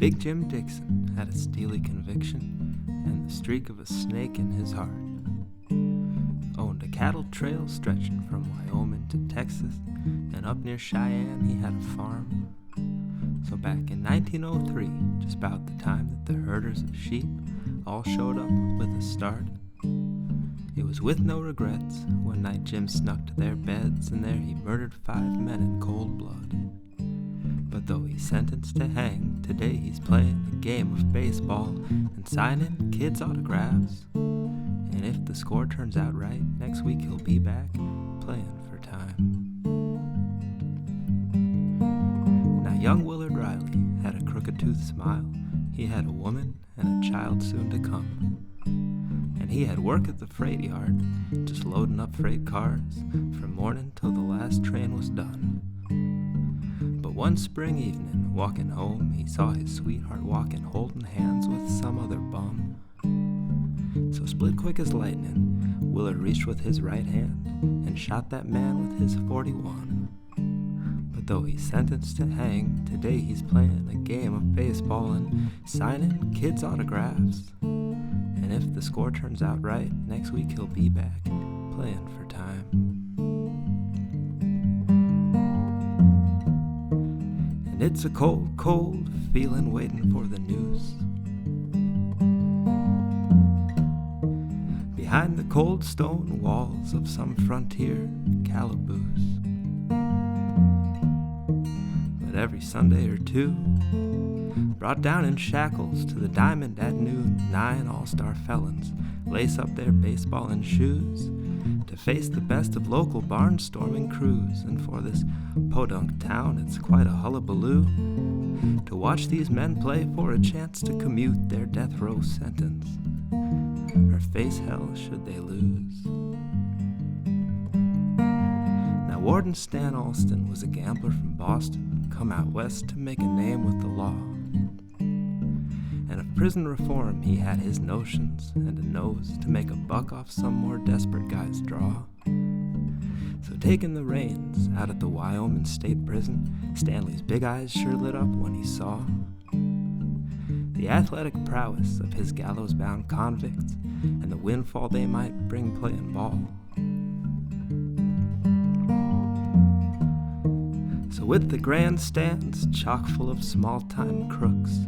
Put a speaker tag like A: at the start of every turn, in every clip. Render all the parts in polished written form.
A: Big Jim Dixon had a steely conviction and the streak of a snake in his heart. Owned a cattle trail stretching from Wyoming to Texas, and up near Cheyenne he had a farm. So back in 1903, just about the time that the herders of sheep all showed up with a start, it was with no regrets. One night Jim snuck to their beds, and there he murdered 5 men in cold blood. But though he's sentenced to hang, today he's playing a game of baseball and signing kids' autographs. And if the score turns out right, next week he'll be back playing for time. Now young Willard Riley had a crooked-toothed smile. He had a woman and a child soon to come. And he had work at the freight yard, just loading up freight cars from morning till the last train was done. But one spring evening, walking home, he saw his sweetheart walking, holding hands with some other bum. So split quick as lightning, Willard reached with his right hand and shot that man with his .41. But though he's sentenced to hang, today he's playing a game of baseball and signing kids' autographs. And if the score turns out right, next week he'll be back playing for time. And it's a cold, cold feeling waiting for the news. Behind the cold stone walls of some frontier calaboose. But every Sunday or two, brought down in shackles to the diamond at noon, 9 all-star felons lace up their baseball shoes to face the best of local barnstorming crews. And for this podunk town, it's quite a hullabaloo to watch these men play for a chance to commute their death row sentence, or face hell should they lose. Now Warden Stan Alston was a gambler from Boston, come out west to make a name with the law. And of prison reform he had his notions, and a nose to make a buck off some more desperate guy's draw. So taking the reins out at the Wyoming State Prison, Stanley's big eyes sure lit up when he saw the athletic prowess of his gallows-bound convicts and the windfall they might bring playing ball. So with the grandstands chock full of small-time crooks,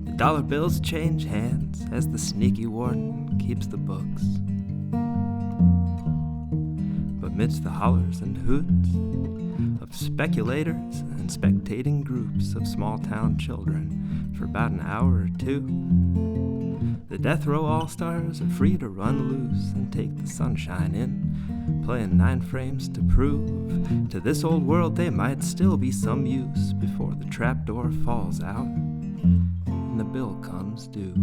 A: the dollar bills change hands as the sneaky warden keeps the books. But midst the hollers and hoots of speculators and spectating groups of small-town children for about an hour or two, the death row all-stars are free to run loose and take the sunshine in, playing 9 frames to prove to this old world they might still be some use before the trapdoor falls out and the bill comes due.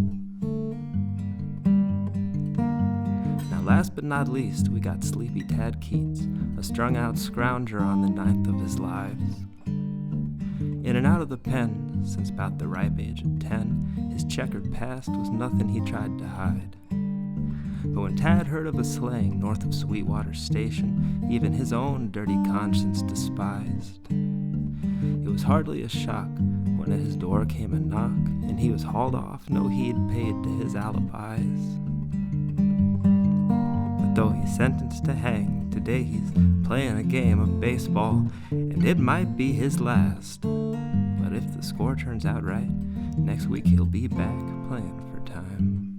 A: Now last but not least, we got sleepy Tad Keats, a strung-out scrounger on the 9th of his lives. In and out of the pen since about the ripe age of 10, his checkered past was nothing he tried to hide. But when Tad heard of a slaying north of Sweetwater Station, even his own dirty conscience despised. It was hardly a shock when at his door came a knock, and he was hauled off, no heed paid to his alibis. But though he's sentenced to hang, today he's playing a game of baseball, and it might be his last. But if the score turns out right, next week he'll be back playing for time.